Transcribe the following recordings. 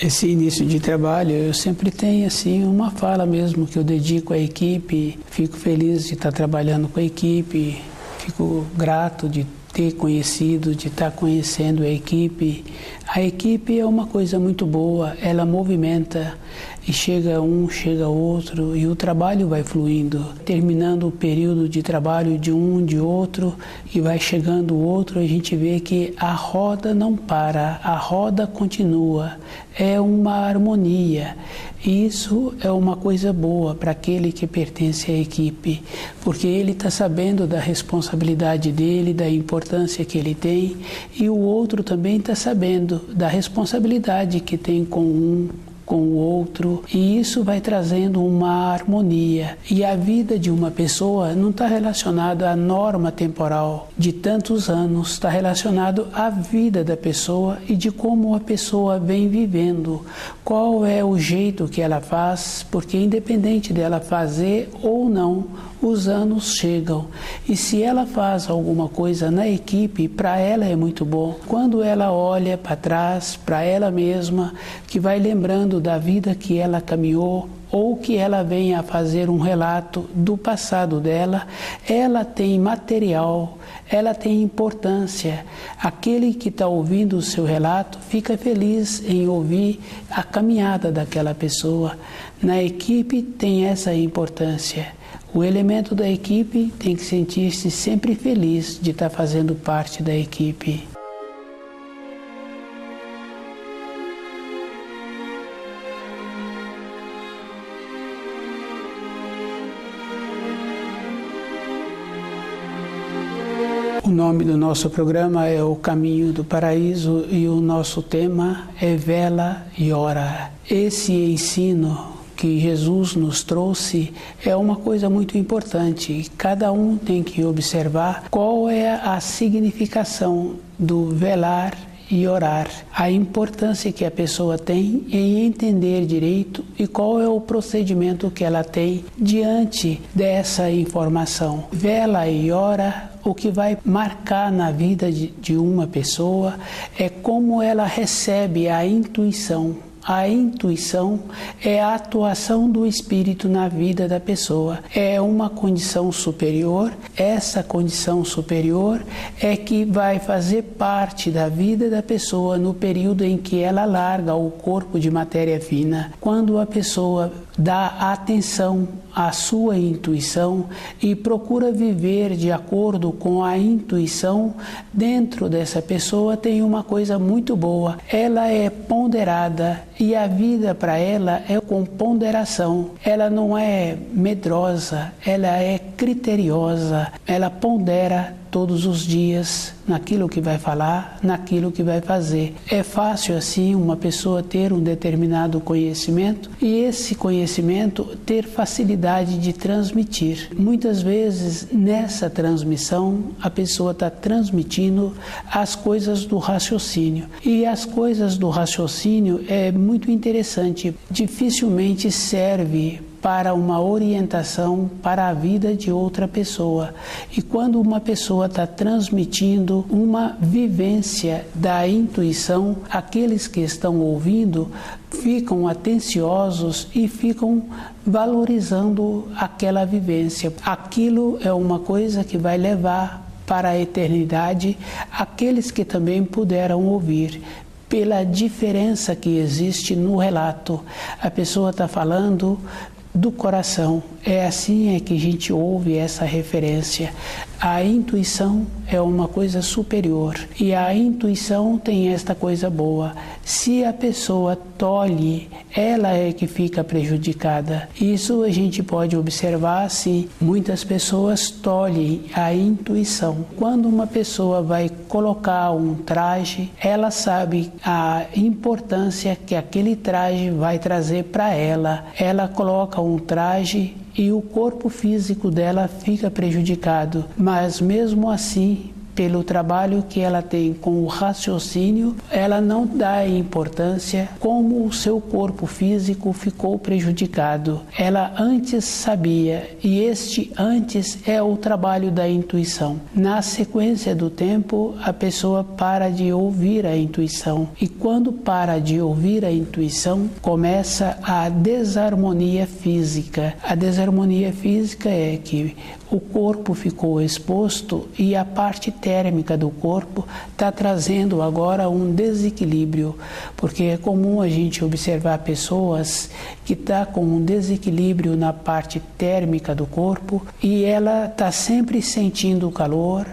Esse início de trabalho, eu sempre tenho assim uma fala mesmo que eu dedico à equipe. Fico feliz de estar trabalhando com a equipe, fico grato de ter conhecido, de estar conhecendo a equipe. A equipe é uma coisa muito boa, ela movimenta e chega um, chega outro e o trabalho vai fluindo. Terminando o período de trabalho de um, de outro e vai chegando o outro, a gente vê que a roda não para, a roda continua. É uma harmonia. E isso é uma coisa boa para aquele que pertence à equipe, porque ele está sabendo da responsabilidade dele, da importância que ele tem, e o outro também está sabendo da responsabilidade que tem com um, com o outro, e isso vai trazendo uma harmonia. E a vida de uma pessoa não está relacionada à norma temporal de tantos anos, está relacionado à vida da pessoa e de como a pessoa vem vivendo, qual é o jeito que ela faz, porque independente dela fazer ou não, os anos chegam. E se ela faz alguma coisa na equipe, para ela é muito bom. Quando ela olha para trás, para ela mesma, que vai lembrando da vida que ela caminhou, ou que ela venha a fazer um relato do passado dela, ela tem material, ela tem importância. Aquele que está ouvindo o seu relato fica feliz em ouvir a caminhada daquela pessoa. Na equipe tem essa importância. O elemento da equipe tem que sentir-se sempre feliz de estar fazendo parte da equipe. O nome do nosso programa é O Caminho do Paraíso e o nosso tema é Vela e Ora. Esse ensino que Jesus nos trouxe é uma coisa muito importante. Cada um tem que observar qual é a significação do velar e orar, a importância que a pessoa tem em entender direito e qual é o procedimento que ela tem diante dessa informação. Vela e ora, o que vai marcar na vida de uma pessoa é como ela recebe a intuição. A intuição é a atuação do espírito na vida da pessoa. É uma condição superior. Essa condição superior é que vai fazer parte da vida da pessoa no período em que ela larga o corpo de matéria fina. Quando a pessoa dá atenção à sua intuição e procura viver de acordo com a intuição, dentro dessa pessoa tem uma coisa muito boa. Ela é ponderada e a vida para ela é com ponderação. Ela não é medrosa, ela é criteriosa. Ela pondera todos os dias naquilo que vai falar, naquilo que vai fazer. É fácil assim uma pessoa ter um determinado conhecimento e esse conhecimento ter facilidade de transmitir. Muitas vezes nessa transmissão a pessoa está transmitindo as coisas do raciocínio e as coisas do raciocínio é muito interessante, dificilmente serve para uma orientação para a vida de outra pessoa. E quando uma pessoa está transmitindo uma vivência da intuição, aqueles que estão ouvindo ficam atenciosos e ficam valorizando aquela vivência. Aquilo é uma coisa que vai levar para a eternidade aqueles que também puderam ouvir. Pela diferença que existe no relato. A pessoa está falando do coração. É assim que a gente ouve essa referência. A intuição é uma coisa superior e a intuição tem esta coisa boa. Se a pessoa tolhe, ela é que fica prejudicada. Isso a gente pode observar assim. Muitas pessoas tolhem a intuição. Quando uma pessoa vai colocar um traje, ela sabe a importância que aquele traje vai trazer para ela. Ela coloca um traje e o corpo físico dela fica prejudicado, mas mesmo assim, pelo trabalho que ela tem com o raciocínio, ela não dá importância como o seu corpo físico ficou prejudicado. Ela antes sabia, e este antes é o trabalho da intuição. Na sequência do tempo, a pessoa para de ouvir a intuição, e quando para de ouvir a intuição, começa a desarmonia física. A desarmonia física é que o corpo ficou exposto e a parte térmica do corpo está trazendo agora um desequilíbrio, porque é comum a gente observar pessoas que estão com um desequilíbrio na parte térmica do corpo e ela está sempre sentindo o calor,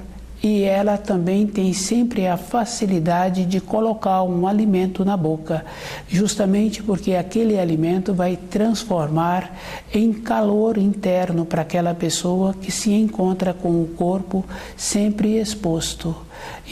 e ela também tem sempre a facilidade de colocar um alimento na boca, justamente porque aquele alimento vai transformar em calor interno para aquela pessoa que se encontra com o corpo sempre exposto.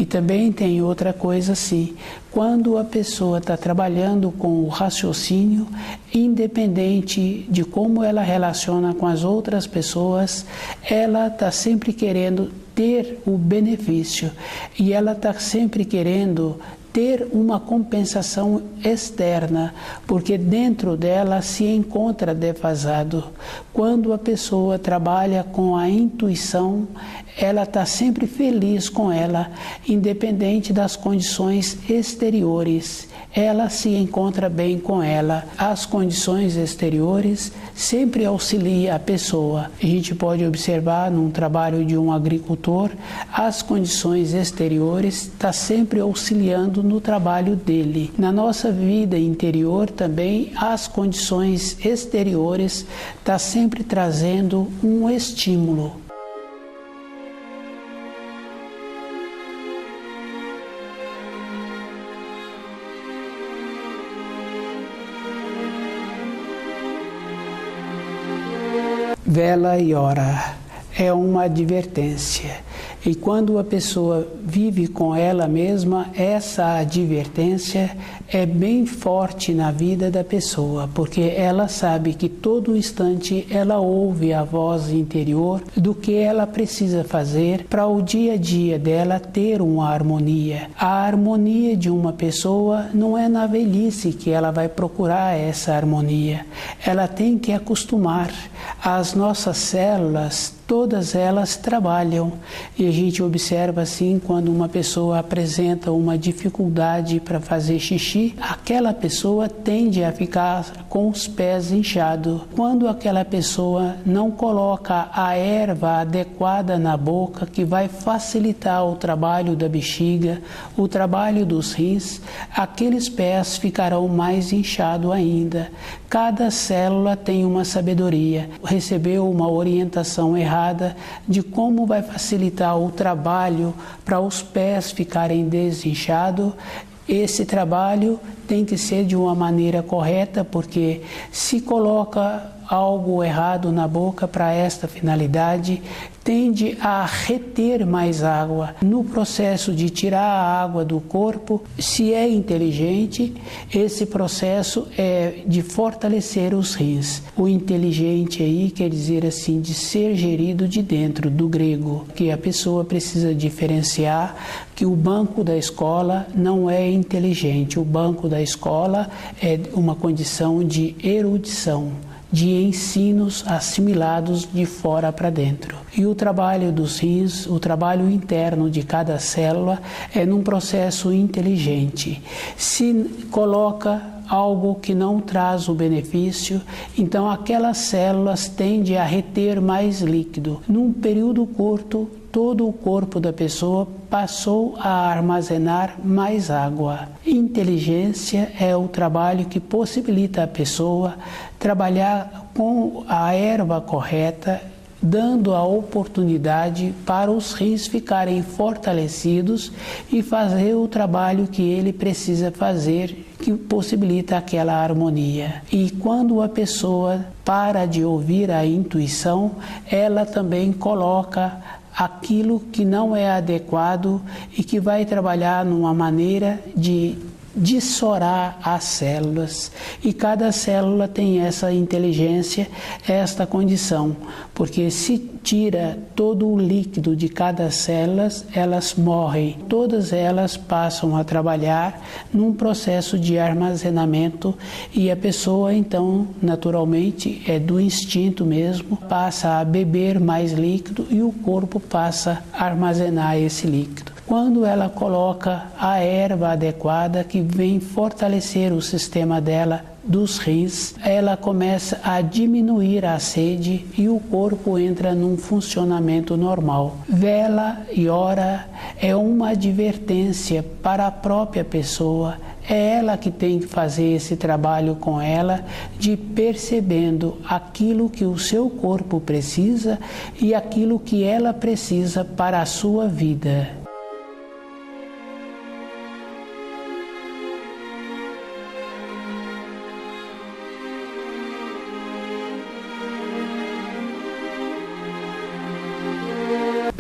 E também tem outra coisa assim, quando a pessoa está trabalhando com o raciocínio, independente de como ela relaciona com as outras pessoas, ela está sempre querendo ter o benefício e ela está sempre querendo ter uma compensação externa, porque dentro dela se encontra defasado. Quando a pessoa trabalha com a intuição, ela está sempre feliz com ela, independente das condições exteriores. Ela se encontra bem com ela. As condições exteriores sempre auxiliam a pessoa. A gente pode observar num trabalho de um agricultor, as condições exteriores estão sempre auxiliando no trabalho dele. Na nossa vida interior também, as condições exteriores estão sempre trazendo um estímulo. Vela e ora é uma advertência. E quando a pessoa vive com ela mesma, essa advertência é bem forte na vida da pessoa, porque ela sabe que todo instante ela ouve a voz interior do que ela precisa fazer para o dia a dia dela ter uma harmonia. A harmonia de uma pessoa não é na velhice que ela vai procurar essa harmonia. Ela tem que acostumar. As nossas células, todas elas trabalham, e a gente observa assim, quando uma pessoa apresenta uma dificuldade para fazer xixi, aquela pessoa tende a ficar com os pés inchados. Quando aquela pessoa não coloca a erva adequada na boca, que vai facilitar o trabalho da bexiga, o trabalho dos rins, aqueles pés ficarão mais inchados ainda. Cada célula tem uma sabedoria, recebeu uma orientação errada de como vai facilitar o trabalho para os pés ficarem desinchados. Esse trabalho tem que ser de uma maneira correta, porque se coloca algo errado na boca para esta finalidade, tende a reter mais água. No processo de tirar a água do corpo, se é inteligente, esse processo é de fortalecer os rins. O inteligente aí quer dizer assim, de ser gerido de dentro, do grego, que a pessoa precisa diferenciar que o banco da escola não é inteligente. O banco da escola é uma condição de erudição, de ensinos assimilados de fora para dentro. E o trabalho dos rins, o trabalho interno de cada célula é num processo inteligente. Se coloca algo que não traz o benefício, então aquelas células tendem a reter mais líquido. Num período curto, todo o corpo da pessoa passou a armazenar mais água. Inteligência é o trabalho que possibilita a pessoa trabalhar com a erva correta, dando a oportunidade para os rins ficarem fortalecidos e fazer o trabalho que ele precisa fazer, que possibilita aquela harmonia. E quando a pessoa para de ouvir a intuição, ela também coloca aquilo que não é adequado e que vai trabalhar numa maneira de dissorar as células, e cada célula tem essa inteligência, esta condição, porque se tira todo o líquido de cada célula, elas morrem. Todas elas passam a trabalhar num processo de armazenamento, e a pessoa então, naturalmente, é do instinto mesmo, passa a beber mais líquido e o corpo passa a armazenar esse líquido. Quando ela coloca a erva adequada que vem fortalecer o sistema dela dos rins, ela começa a diminuir a sede e o corpo entra num funcionamento normal. Vela e ora é uma advertência para a própria pessoa. É ela que tem que fazer esse trabalho com ela, de percebendo aquilo que o seu corpo precisa e aquilo que ela precisa para a sua vida.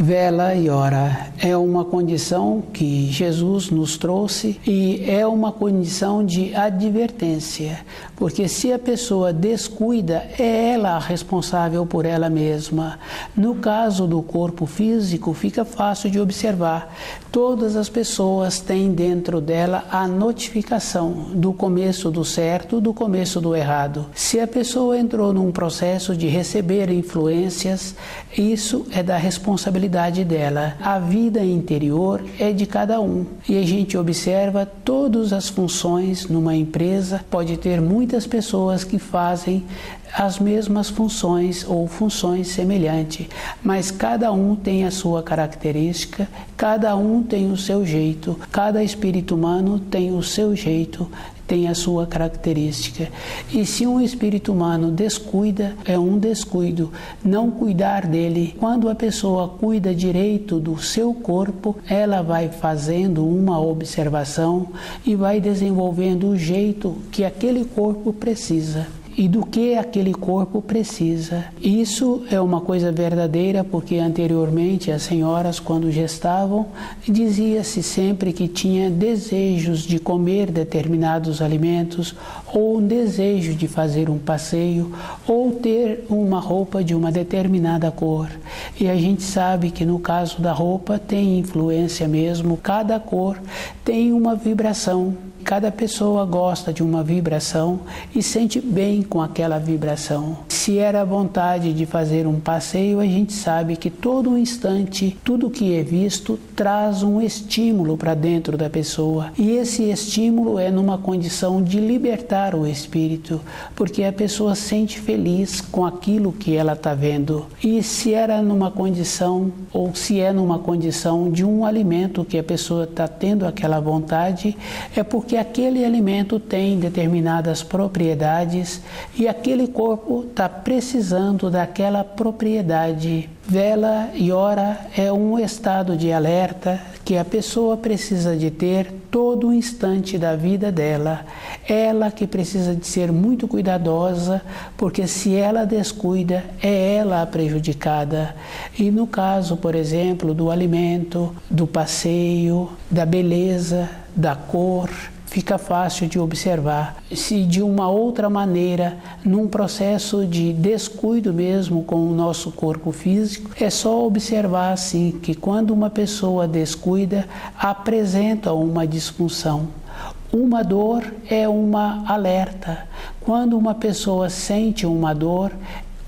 Vela e ora é uma condição que Jesus nos trouxe e é uma condição de advertência, porque se a pessoa descuida, é ela a responsável por ela mesma. No caso do corpo físico, fica fácil de observar. Todas as pessoas têm dentro dela a notificação do começo do certo, do começo do errado. Se a pessoa entrou num processo de receber influências, isso é da responsabilidade dela. A vida interior é de cada um. E a gente observa todas as funções numa empresa. Pode ter muitas pessoas que fazem as mesmas funções ou funções semelhantes, mas cada um tem a sua característica, cada um tem o seu jeito, cada espírito humano tem o seu jeito, tem a sua característica. E se um espírito humano descuida, é um descuido, não cuidar dele. Quando a pessoa cuida direito do seu corpo, ela vai fazendo uma observação e vai desenvolvendo o jeito que aquele corpo precisa. E do que aquele corpo precisa. Isso é uma coisa verdadeira, porque anteriormente as senhoras, quando gestavam, dizia-se sempre que tinha desejos de comer determinados alimentos, ou um desejo de fazer um passeio, ou ter uma roupa de uma determinada cor. E a gente sabe que no caso da roupa tem influência mesmo, cada cor tem uma vibração. Cada pessoa gosta de uma vibração e sente bem com aquela vibração. Se era vontade de fazer um passeio, a gente sabe que todo instante, tudo que é visto traz um estímulo para dentro da pessoa. E esse estímulo é numa condição de libertar o espírito, porque a pessoa sente feliz com aquilo que ela está vendo. E se era numa condição, ou se é numa condição de um alimento que a pessoa está tendo aquela vontade, é porque aquele alimento tem determinadas propriedades e aquele corpo está precisando daquela propriedade. Vela e ora é um estado de alerta que a pessoa precisa de ter todo o instante da vida dela. Ela que precisa de ser muito cuidadosa, porque se ela descuida, é ela a prejudicada. E no caso, por exemplo, do alimento, do passeio, da beleza, da cor, fica fácil de observar. Se de uma outra maneira, num processo de descuido mesmo com o nosso corpo físico, é só observar assim que quando uma pessoa descuida, apresenta uma disfunção. Uma dor é uma alerta. Quando uma pessoa sente uma dor,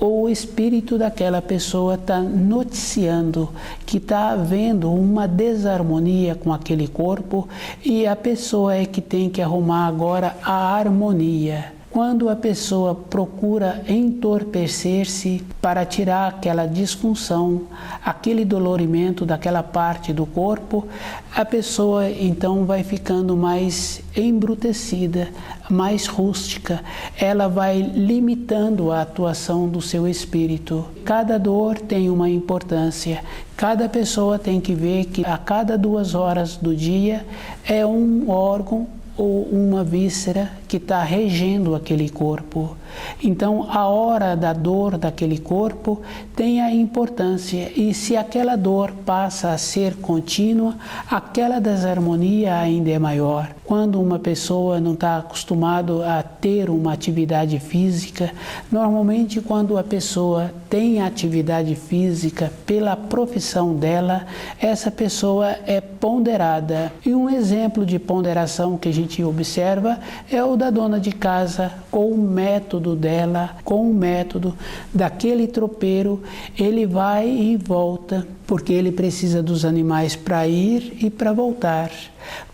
o espírito daquela pessoa está noticiando que está havendo uma desarmonia com aquele corpo e a pessoa é que tem que arrumar agora a harmonia. Quando a pessoa procura entorpecer-se para tirar aquela disfunção, aquele dolorimento daquela parte do corpo, a pessoa então vai ficando mais embrutecida, mais rústica. Ela vai limitando a atuação do seu espírito. Cada dor tem uma importância. Cada pessoa tem que ver que a cada 2 horas do dia é um órgão ou uma víscera que está regendo aquele corpo. Então, a hora da dor daquele corpo tem a importância, e se aquela dor passa a ser contínua, aquela desarmonia ainda é maior. Quando uma pessoa não está acostumada a ter uma atividade física, normalmente quando a pessoa tem atividade física pela profissão dela, essa pessoa é ponderada. E um exemplo de ponderação que a gente observa é o da dona de casa, com o método dela, com o método daquele tropeiro. Ele vai e volta, porque ele precisa dos animais para ir e para voltar.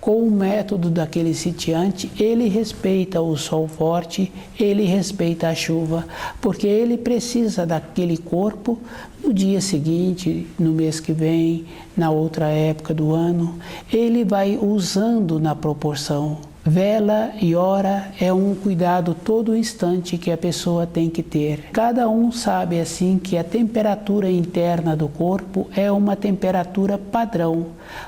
Com o método daquele sitiante, ele respeita o sol forte, ele respeita a chuva, porque ele precisa daquele corpo no dia seguinte, no mês que vem, na outra época do ano. Ele vai usando na proporção. Vela e ora é um cuidado todo instante que a pessoa tem que ter. Cada um sabe assim que a temperatura interna do corpo é uma temperatura padrão,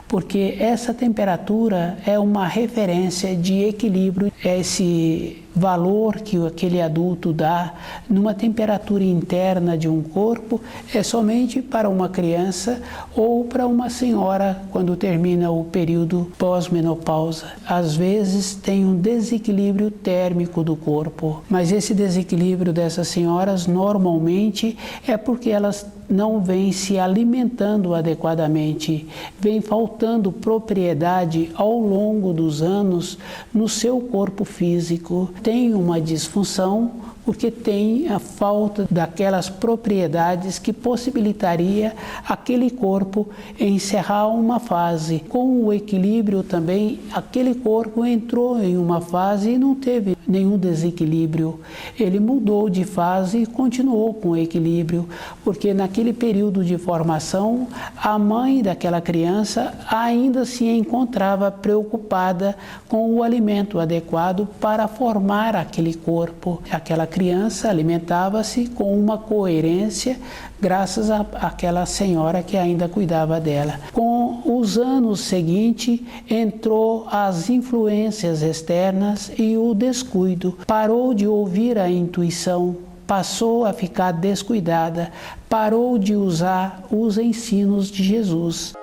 porque essa temperatura é uma referência de equilíbrio, esse valor que aquele adulto dá numa temperatura interna de um corpo é somente para uma criança ou para uma senhora quando termina o período pós-menopausa. Às vezes tem um desequilíbrio térmico do corpo, mas esse desequilíbrio dessas senhoras normalmente é porque elas não vêm se alimentando adequadamente, vem faltando propriedade ao longo dos anos no seu corpo físico. Tem uma disfunção porque tem a falta daquelas propriedades que possibilitaria aquele corpo encerrar uma fase. Com o equilíbrio também, aquele corpo entrou em uma fase e não teve nenhum desequilíbrio. Ele mudou de fase e continuou com o equilíbrio, porque naquele período de formação, a mãe daquela criança ainda se encontrava preocupada com o alimento adequado para formar aquele corpo. Aquela criança alimentava-se com uma coerência graças àquela senhora que ainda cuidava dela. Com os anos seguintes, entrou as influências externas e o descuido. Parou de ouvir a intuição, passou a ficar descuidada, parou de usar os ensinos de Jesus.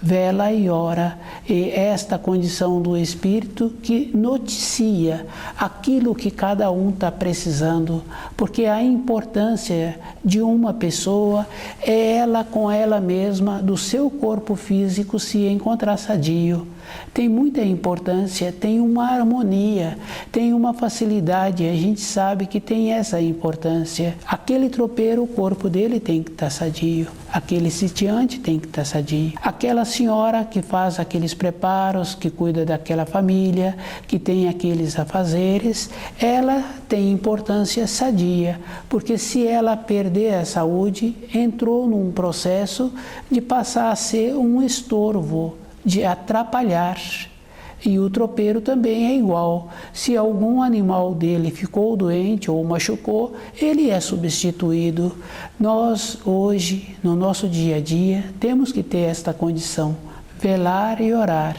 Vela e ora, e esta condição do Espírito que noticia aquilo que cada um está precisando, porque a importância de uma pessoa é ela com ela mesma, do seu corpo físico se encontrar sadio. Tem muita importância, tem uma harmonia, tem uma facilidade, a gente sabe que tem essa importância. Aquele tropeiro, o corpo dele tem que estar sadio, aquele sitiante tem que estar sadio, aquela senhora que faz aqueles preparos, que cuida daquela família, que tem aqueles afazeres, ela tem importância sadia, porque se ela perder a saúde, entrou num processo de passar a ser um estorvo, de atrapalhar. E o tropeiro também é igual. Se algum animal dele ficou doente ou machucou, ele é substituído. Nós, hoje, no nosso dia a dia, temos que ter esta condição, velar e orar.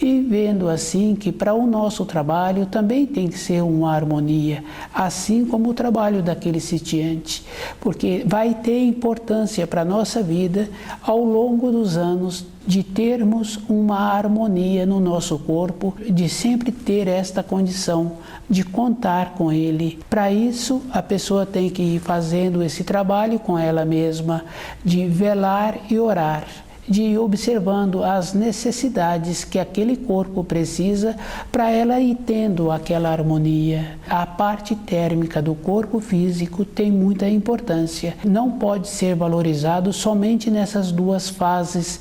E vendo assim que para o nosso trabalho também tem que ser uma harmonia, assim como o trabalho daquele sitiante, porque vai ter importância para a nossa vida ao longo dos anos de termos uma harmonia no nosso corpo, de sempre ter esta condição de contar com ele. Para isso, a pessoa tem que ir fazendo esse trabalho com ela mesma, de velar e orar, de ir observando as necessidades que aquele corpo precisa para ela ir tendo aquela harmonia. A parte térmica do corpo físico tem muita importância. Não pode ser valorizado somente nessas duas fases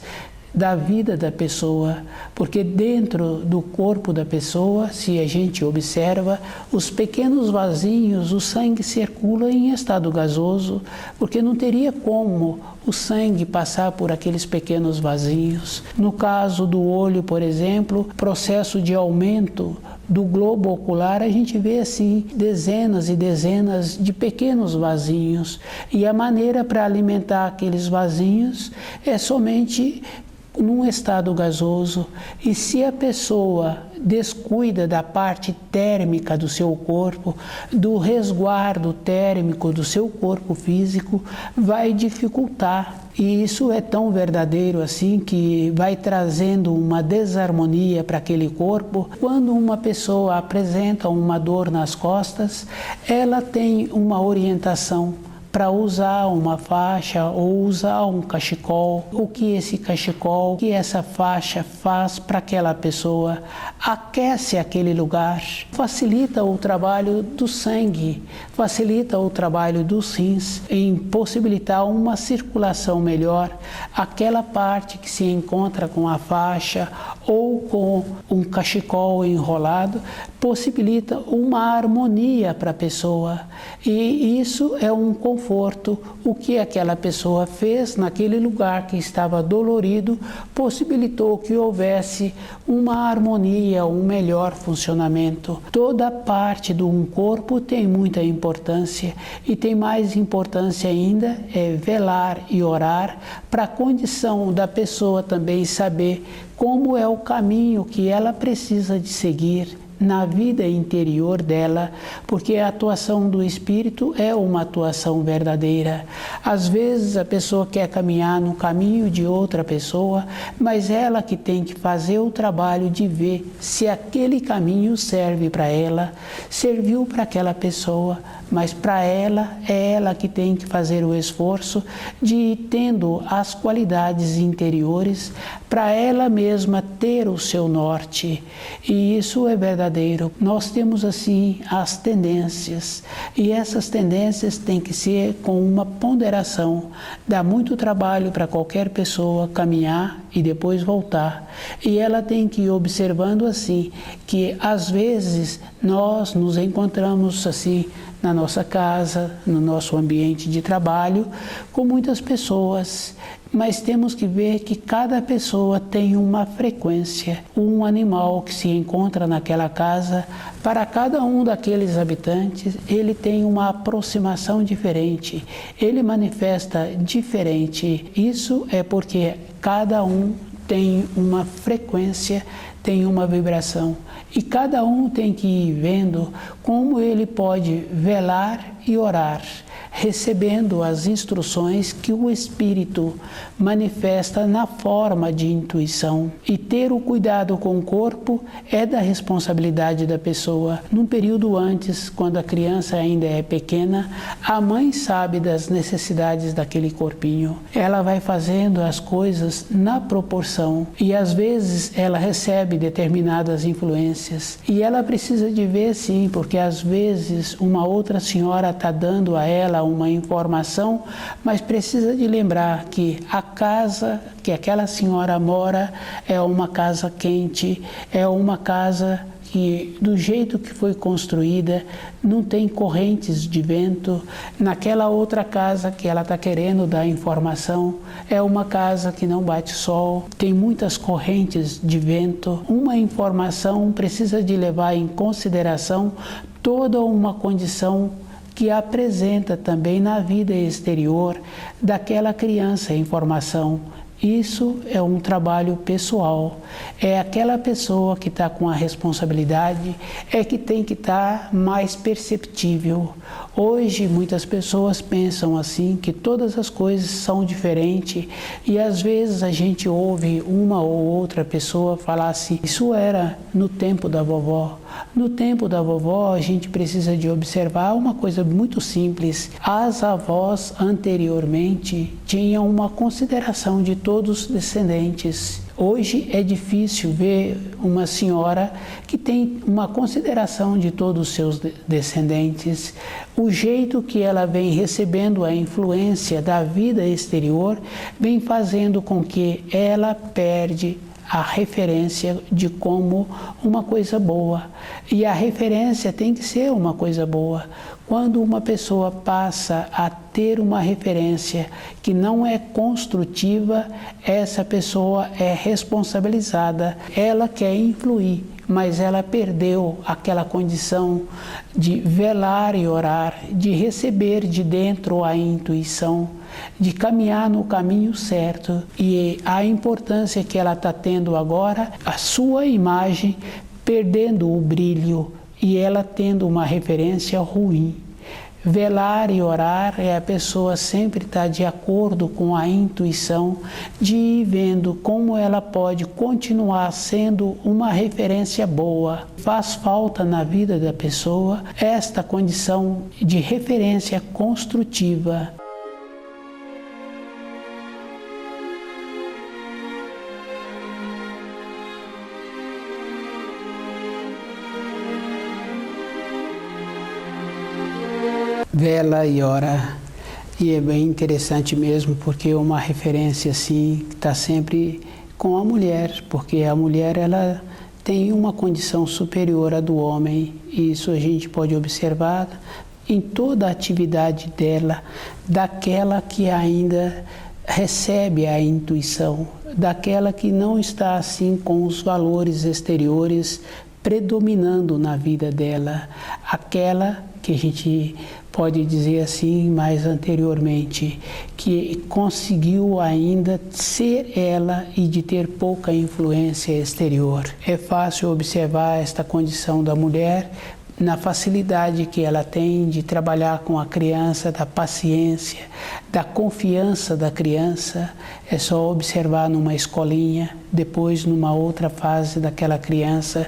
da vida da pessoa, porque dentro do corpo da pessoa, se a gente observa, os pequenos vasinhos, o sangue circula em estado gasoso, porque não teria como o sangue passar por aqueles pequenos vasinhos. No caso do olho, por exemplo, processo de aumento do globo ocular, a gente vê assim dezenas e dezenas de pequenos vasinhos, e a maneira para alimentar aqueles vasinhos é somente num estado gasoso. E se a pessoa descuida da parte térmica do seu corpo, do resguardo térmico do seu corpo físico, vai dificultar. E isso é tão verdadeiro assim que vai trazendo uma desarmonia para aquele corpo. Quando uma pessoa apresenta uma dor nas costas, ela tem uma orientação para usar uma faixa ou usar um cachecol. O que esse cachecol, o que essa faixa faz para aquela pessoa? Aquece aquele lugar, facilita o trabalho do sangue, facilita o trabalho dos rins em possibilitar uma circulação melhor. Aquela parte que se encontra com a faixa ou com um cachecol enrolado possibilita uma harmonia para a pessoa, e isso é um conforto. O que aquela pessoa fez naquele lugar que estava dolorido possibilitou que houvesse uma harmonia, um melhor funcionamento. Toda parte do corpo tem muita importância, e tem mais importância ainda é velar e orar para a condição da pessoa também saber como é o caminho que ela precisa de seguir na vida interior dela, porque a atuação do Espírito é uma atuação verdadeira. Às vezes a pessoa quer caminhar no caminho de outra pessoa, mas ela que tem que fazer o trabalho de ver se aquele caminho serve para ela, serviu para aquela pessoa, mas para ela, é ela que tem que fazer o esforço de ir tendo as qualidades interiores para ela mesma ter o seu norte. E isso é verdadeiro. Nós temos assim as tendências, e essas tendências têm que ser com uma ponderação. Dá muito trabalho para qualquer pessoa caminhar e depois voltar. E ela tem que ir observando assim, que às vezes nós nos encontramos assim na nossa casa, no nosso ambiente de trabalho, com muitas pessoas, mas temos que ver que cada pessoa tem uma frequência. Um animal que se encontra naquela casa, para cada um daqueles habitantes, ele tem uma aproximação diferente, ele manifesta diferente. Isso é porque cada um tem uma frequência, tem uma vibração, e cada um tem que ir vendo como ele pode velar e orar, recebendo as instruções que o Espírito manifesta na forma de intuição. E ter o cuidado com o corpo é da responsabilidade da pessoa. Num período antes, quando a criança ainda é pequena, a mãe sabe das necessidades daquele corpinho. Ela vai fazendo as coisas na proporção, e às vezes ela recebe determinadas influências, e ela precisa de ver sim, porque às vezes uma outra senhora está dando a ela uma informação, mas precisa de lembrar que a casa que aquela senhora mora é uma casa quente, é uma casa que, do jeito que foi construída, não tem correntes de vento. Naquela outra casa que ela está querendo dar informação, é uma casa que não bate sol, tem muitas correntes de vento. Uma informação precisa de levar em consideração toda uma condição que apresenta também na vida exterior daquela criança a informação. Isso é um trabalho pessoal, é aquela pessoa que está com a responsabilidade, é que tem que estar mais perceptível. Hoje muitas pessoas pensam assim, que todas as coisas são diferentes, e às vezes a gente ouve uma ou outra pessoa falar assim: isso era no tempo da vovó. No tempo da vovó, a gente precisa de observar uma coisa muito simples. As avós anteriormente tinham uma consideração de todos os descendentes. Hoje é difícil ver uma senhora que tem uma consideração de todos os seus descendentes. O jeito que ela vem recebendo a influência da vida exterior vem fazendo com que ela perde a referência de como uma coisa boa. E a referência tem que ser uma coisa boa. Quando uma pessoa passa a ter uma referência que não é construtiva, essa pessoa é responsabilizada. Ela quer influir, mas ela perdeu aquela condição de velar e orar, de receber de dentro a intuição, de caminhar no caminho certo. E a importância que ela está tendo agora, a sua imagem perdendo o brilho e ela tendo uma referência ruim. Velar e orar é a pessoa sempre estar de acordo com a intuição, de ir vendo como ela pode continuar sendo uma referência boa. Faz falta na vida da pessoa esta condição de referência construtiva. Vela e ora, e é bem interessante mesmo, porque é uma referência assim, que está sempre com a mulher, porque a mulher ela tem uma condição superior à do homem, e isso a gente pode observar em toda a atividade dela, daquela que ainda recebe a intuição, daquela que não está assim com os valores exteriores predominando na vida dela, aquela que a gente pode dizer assim mais anteriormente, que conseguiu ainda ser ela e de ter pouca influência exterior. É fácil observar esta condição da mulher na facilidade que ela tem de trabalhar com a criança, da paciência, da confiança da criança. É só observar numa escolinha, depois numa outra fase daquela criança,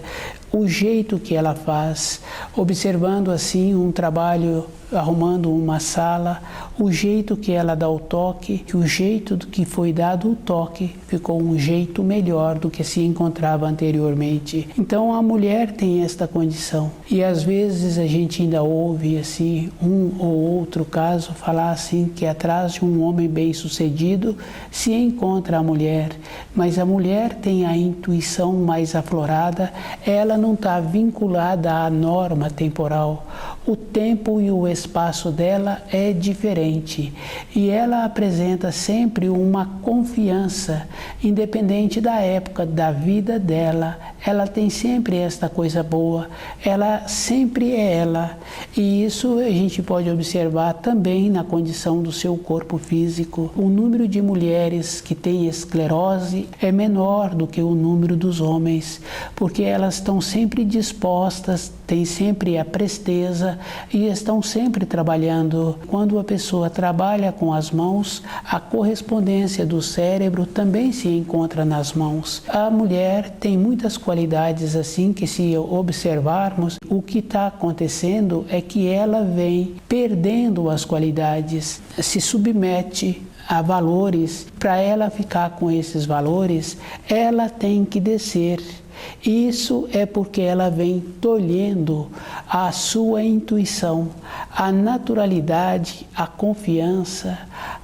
o jeito que ela faz, observando assim um trabalho, arrumando uma sala, o jeito que ela dá o toque, que o jeito que foi dado o toque ficou um jeito melhor do que se encontrava anteriormente. Então a mulher tem esta condição, e às vezes a gente ainda ouve assim um ou outro caso falar assim que atrás de um homem bem-sucedido se encontra a mulher, mas a mulher tem a intuição mais aflorada, ela não está vinculada à norma temporal. O tempo e o espaço dela é diferente e ela apresenta sempre uma confiança, independente da época da vida dela. Ela tem sempre esta coisa boa, ela sempre é ela, e isso a gente pode observar também na condição do seu corpo físico. O número de mulheres que têm esclerose é menor do que o número dos homens, porque elas estão sempre dispostas, têm sempre a presteza e estão sempre trabalhando. Quando a pessoa trabalha com as mãos, a correspondência do cérebro também se encontra nas mãos. A mulher tem muitas qualidades assim que, se observarmos, o que está acontecendo é que ela vem perdendo as qualidades, se submete a valores. Para ela ficar com esses valores, ela tem que descer. Isso é porque ela vem tolhendo a sua intuição, a naturalidade, a confiança,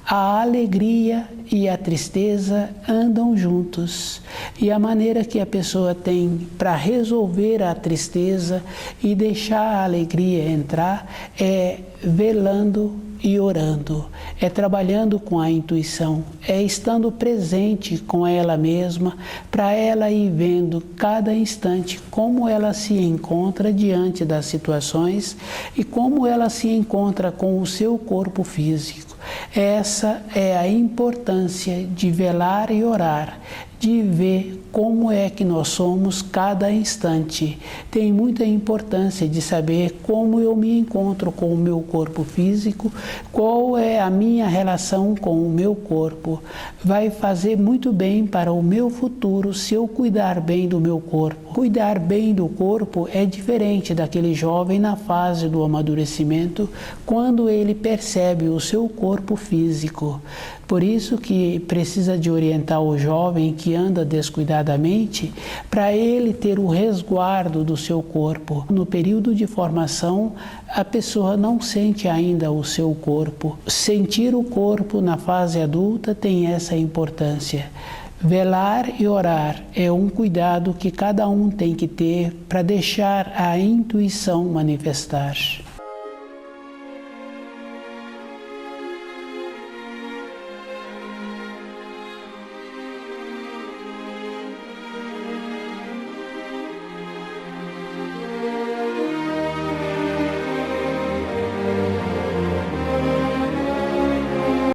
a alegria e a tristeza andam juntos. E a maneira que a pessoa tem para resolver a tristeza e deixar a alegria entrar é velando e orando, é trabalhando com a intuição, é estando presente com ela mesma, para ela ir vendo cada instante como ela se encontra diante das situações e como ela se encontra com o seu corpo físico. Essa é a importância de velar e orar, de ver como é que nós somos cada instante. Tem muita importância de saber como eu me encontro com o meu corpo físico, qual é a minha relação com o meu corpo. Vai fazer muito bem para o meu futuro se eu cuidar bem do meu corpo. Cuidar bem do corpo é diferente daquele jovem na fase do amadurecimento, quando ele percebe o seu corpo corpo físico. Por isso que precisa de orientar o jovem que anda descuidadamente para ele ter o resguardo do seu corpo. No período de formação, a pessoa não sente ainda o seu corpo. Sentir o corpo na fase adulta tem essa importância. Velar e orar é um cuidado que cada um tem que ter para deixar a intuição manifestar.